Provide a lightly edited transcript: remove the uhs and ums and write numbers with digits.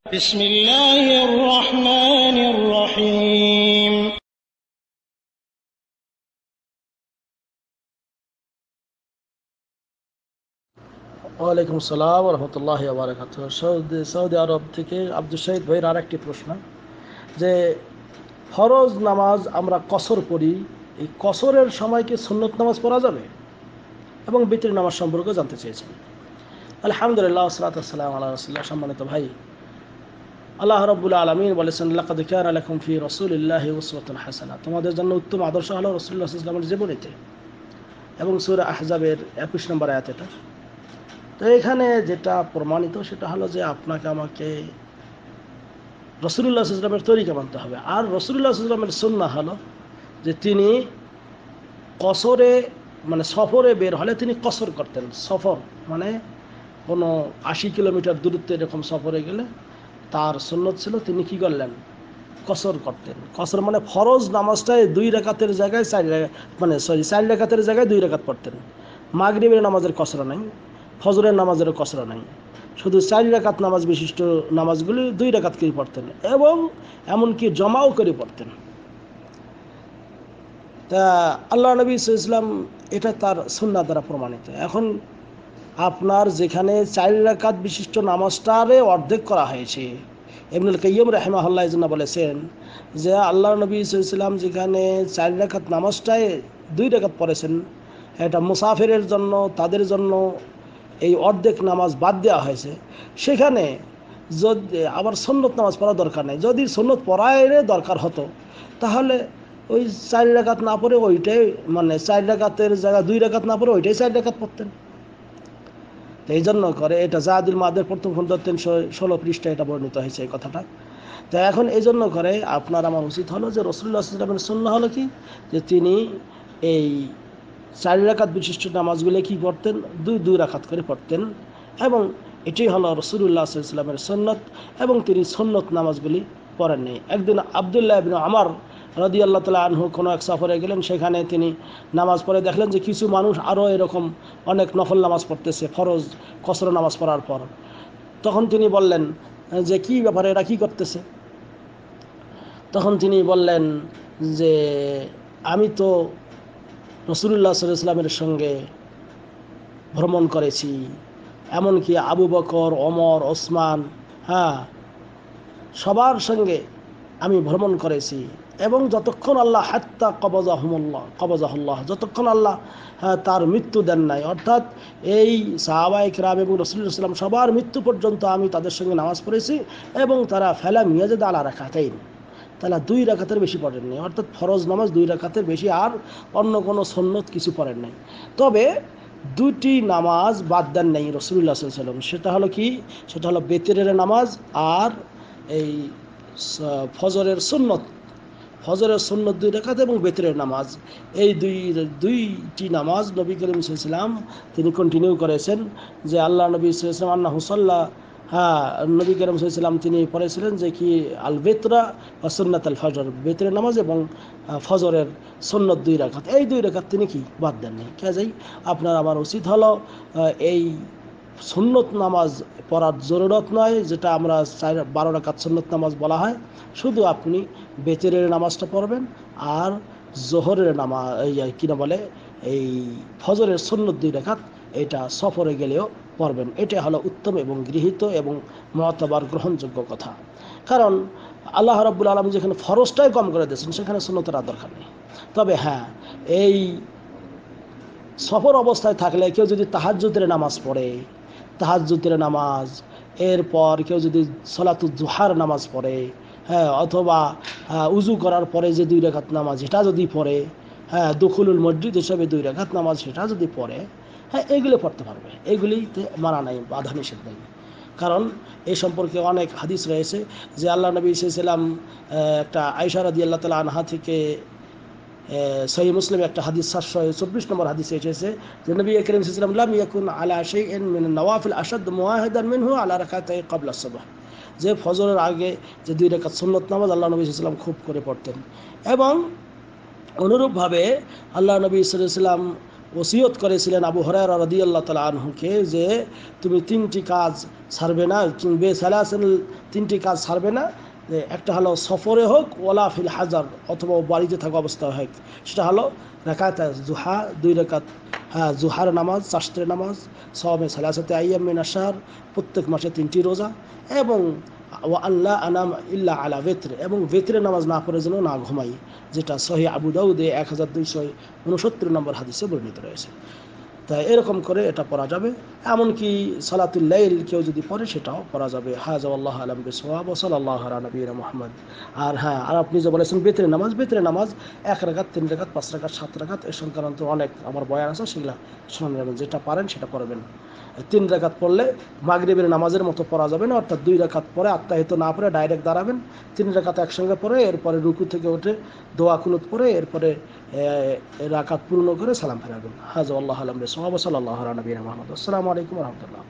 بسم الله الرحمن الرحيم ওয়ালাইকুম আসসালাম রহমতুল্লাহি ওয়া বারাকাতুহু। সৌদি আরব থেকে আব্দুল শহীদ ভাইয়ের আরেকটি প্রশ্ন, যে ফরজ নামাজ আমরা কসর পড়ি, এই কসরের সময় কি সুন্নত নামাজ পড়া যাবে, এবং বিতর নামাজ সম্পর্কে জানতে চেয়েছেন। আলহামদুলিল্লাহ ওয়াসসালাতু ওয়াসসালামু আলা রাসূলিল্লাহ। সম্মানিত ভাই, আল্লাহ রাব্বুল আলামিন বলেছেন, লাকাদ কানা লাকুম ফি রাসূলিল্লাহি উসওয়াতুন হাসানাহ, তোমাদের জন্য উত্তম আদর্শ হলো রাসূলুল্লাহ সাল্লাল্লাহু আলাইহি ওয়াসাল্লামের জীবনীতে, এবং সূরা আহজাবের 21 নম্বর আয়াত এটা। তো এখানে যেটা প্রমাণিত সেটা হলো যে আপনাকে আমাকে রাসূলুল্লাহ সাল্লাল্লাহু আলাইহি ওয়াসাল্লামের তরিকা মানতে হবে। আর রাসূলুল্লাহ সাল্লাল্লাহু আলাইহি ওয়াসাল্লামের সুন্নাহ হলো যে তিনি কসরে মানে সফরে বের হলে তিনি কসর করতেন। সফর মানে কোনো 80 কিলোমিটার দূরত্বে এরকম সফরে গেলে তার সুন্নত ছিল তিনি কি করলেন, কসর করতেন। কসর মানে ফরজ নামাজটায় 2 রাকাতের জায়গায় 4 রাকাতের জায়গায় 2 রাকাত পড়তেন। মাগরিবের নামাজের কসর নাই, ফজরের নামাজেরও কসরা নাই, শুধু 4 রাকাত নামাজ বিশিষ্ট নামাজগুলি 2 রাকাত করে পড়তেন, এবং এমনকি জমাও করে পড়তেন। তা আল্লাহ নবী সাল্লাল্লাহু আলাইহি ওয়াসাল্লাম এটা তার সুন্নাহ দ্বারা প্রমাণিত। এখন আপনার যেখানে 4 রাকাত বিশিষ্ট নামাজটারে অর্ধেক করা হয়েছে, ইবনুল কাইয়্যিম রাহিমাহুল্লাহ এই জন্য বলেছেন যে আল্লাহ নবী সাল্লাল্লাহু আলাইহি ওয়াসাল্লাম যেখানে 4 রাকাত নামাজটায় 2 রাকাত পড়েছেন, এটা মুসাফিরের জন্য, তাদের জন্য এই অর্ধেক নামাজ বাদ দেওয়া হয়েছে। সেখানে যদি আবার সুন্নত নামাজ পড়া দরকার নেই, যদি সুন্নত পড়ার দরকার হতো তাহলে ওই 4 রাকাত না পড়ে ওইটাই, মানে 4 রাকাতের জায়গায় 2 রাকাত না পড়ে ওইটাই 4 রাকাত পড়তেন। তো এই জন্য করে এটা জাদুল মাদের প্রথম খণ্ড 316 পৃষ্ঠায় এটা বর্ণিত হয়েছে এই কথাটা। তো এখন এই জন্য করে আপনার আমার উচিত হলো যে রাসূলুল্লাহ সাল্লাল্লাহু আলাইহি ওয়াসাল্লামের সুন্নাহ হলো কি, যে তিনি এই 4 রাকাত বিশিষ্ট নামাজগুলো কি পড়তেন, 2 রাকাত করে পড়তেন, এবং এটাই হলো রাসূলুল্লাহ সাল্লাল্লাহু আলাইহি ওয়াসাল্লামের সুন্নত, এবং তিনি সুন্নত নামাজগুলি পড়েননি। একদিন আব্দুল্লাহ ইবনে আমর রাদিয়াল্লাহু তাআলা আনহু কোনো এক সফরে গেলেন, সেখানে তিনি নামাজ পড়ে দেখলেন যে কিছু মানুষ আরও এরকম অনেক নফল নামাজ পড়তেছে ফরজ কসর নামাজ পড়ার পর। তখন তিনি বললেন যে কি ব্যাপারে, এরা কি করতেছে? তখন তিনি বললেন যে আমি তো রাসূলুল্লাহ সাল্লাল্লাহু আলাইহি ওয়াসাল্লামের সঙ্গে ভ্রমণ করেছি, এমনকি আবু বকর, ওমর, ওসমান, সবার সঙ্গে আমি ভ্রমণ করেছি, এবং যতক্ষণ আল্লাহ হাত্তা কবজাহুল্লাহ, যতক্ষণ আল্লাহ তার মৃত্যু দেন নাই, অর্থাৎ এই সাহাবায়ে কিরাম এবং রাসূলুল্লাহ সাল্লাল্লাহু আলাইহি ওয়াসাল্লাম সবার মৃত্যু পর্যন্ত আমি তাদের সঙ্গে নামাজ পড়েছি, এবং তারা ফালাম ইয়াজিদ আলা রাকাতাইন, তারা 2 রাকাতের বেশি পড়েননি, অর্থাৎ ফরজ নামাজ 2 রাকাতের বেশি, আর অন্য কোনো সুন্নত কিছু পড়েন নাই। তবে 2টি নামাজ বাদ দেন নাই রাসূলুল্লাহ সাল্লাল্লাহু আলাইহি ওয়াসাল্লাম, সেটা হলো কি, সেটা হলো বেতেরের নামাজ আর এই ফজরের সুন্নত। ফজরের সুন্নত 2 রাকাত এবং বেতরের নামাজ, এই দুইটি নামাজ নবী করিম সাল্লাল্লাহু আলাইহি ওয়াসাল্লাম তিনি কন্টিনিউ করেছেন। যে আল্লাহ নবী সাল্লাল্লাহু আলাইহি ওয়াসাল্লাম আন্নাহু সাল্লা, নবী করিম সাল্লাল্লাহু আলাইহি ওয়াসাল্লাম তিনি পড়েছিলেন যে কি আল বেতরা ওয়া সুন্নাত আল ফজর, বেতরের নামাজ এবং ফজরের সুন্নত 2 রাকাত, এই 2 রাকাত তিনি কি বাদ দেননি। কাজেই আপনার আমার উচিত হলো এই সুন্নত নামাজ পড়ার জরুরত নয়, যেটা আমরা 12 রাকাত সুন্নত নামাজ বলা হয়, শুধু আপনি বেতেরের নামাজটা পড়বেন, আর জোহরের নামাজ কিনা বলে এই ফজরের সুন্নত 2 রাকাত এটা সফরে গেলেও পড়বেন। এটা হলো উত্তম এবং গৃহীত এবং মুতাবার গ্রহণযোগ্য কথা। কারণ আল্লাহ রাব্বুল আলামিন যেখানে ফরজটাই কম করে দিয়েছেন, সেখানে সুন্নতের আর দরকার নেই। তবে এই সফর অবস্থায় থাকলে কেউ যদি তাহাজ্জুদের নামাজ পড়ে, তাহাজ্জুদের নামাজ, এরপর কেউ যদি সলাতুল জুহার নামাজ পড়ে, অথবা উজু করার পরে যে 2 রাকাত নামাজ এটা যদি পড়ে, দুখুলুল মসজিদ হিসাবে 2 রাকাত নামাজ সেটা যদি পড়ে, এগুলো পড়তে পারবে, এগুলিতে মানা নাই, বাধা নিষেধ নেই। কারণ এই সম্পর্কে অনেক হাদিস রয়েছে যে আল্লাহ নবী সাল্লাল্লাহু আলাইহি ওয়াসাল্লাম, একটা আয়েশা রাদিয়াল্লাহু তাআলা আনহা থেকে সহিহ মুসলিম একটা হাদিস 724 নম্বর হাদিসে এসেছে যে নবী করিম সাল্লাল্লাহু আলাইহি ওয়াসাল্লাম লাম ইয়াকুন আলা শাইইন মিন নওয়াফিল আশাদ মুআহাদান মিনহু আলা রাকাতাই ক্বাবলা সুবহ, যে ফজরের আগে যে 2 রাকাত সুন্নত নামাজ আল্লাহ নবী সাল্লাল্লাহু আলাইহি ওয়াসাল্লাম খুব করে পড়তেন। এবং অনুরূপভাবে আল্লাহ নবী সাল্লাল্লাহু আলাইহি ওয়াসাল্লাম ওসিয়ত করেছিলেন আবু হুরায়রা রাদিয়াল্লাহু তাআলা আনহুকে যে তুমি তিনটি কাজ ছাড়বে না, তিনটি কাজ ছাড়বে না। একটা হলো সফরে হোক, ওলা ফিল হাজার, অথবা বাড়িতে থাকা অবস্থায় হোক। সেটা হলো রাকাত জুহা, 2 রাকাত জুহার নামাজ, চাষতের নামাজ, সওমে সালাসাতে আইয়াম মিন আশ-শাহর, প্রত্যেক মাসে 3টি রোজা, এবং ওয়া আল্লাহ আনাম ইল্লা আলা বেত্র, এবং বেত্রের নামাজ না পড়ে যেন না ঘুমাই, যেটা সহিহ আবু দাউদে 1269 নম্বর হাদিসে বর্ণিত রয়েছে। তাই এরকম করে এটা পড়া যাবে। এমনকি সালাতুল লাইল কেউ যদি পড়ে সেটাও পড়া যাবে। হাযা আল্লাহু আ'লাম বিসওয়াব ওয়া সাল্লাল্লাহু আলা নবিয়িনা মুহাম্মদ। আর আর আপনি যে বলেছেন বেতরে নামাজ 1 রাকাত, 3 রাকাত, 5 রাকাত, 7 রাকাত, এর সংক্রান্ত অনেক আমার বয়ান আছে, সেগুলা শুনে নেবেন। যেটা পারেন সেটা পড়বেন। 3 রাকাত পড়লে মাগরিবের নামাজের মতো পড়া যাবে না, অর্থাৎ 2 রাকাত পরে আত্তাহিয়াত না পড়ে ডাইরেক্ট দাঁড়াবেন, 3 রাকাত একসঙ্গে পড়ে এরপরে রুকু থেকে উঠে দোয়া কুনুত পড়ে এরপরে রাকাত পূর্ণ করে সালাম ফেরাবেন। হাযা আল্লাহু আ'লাম বিসওয়াব ওয়া সাল্লাল্লাহু আলা নবিয়িনা মুহাম্মদ। আসসালামু আলাইকুম ওয়া রাহমাতুল্লাহ।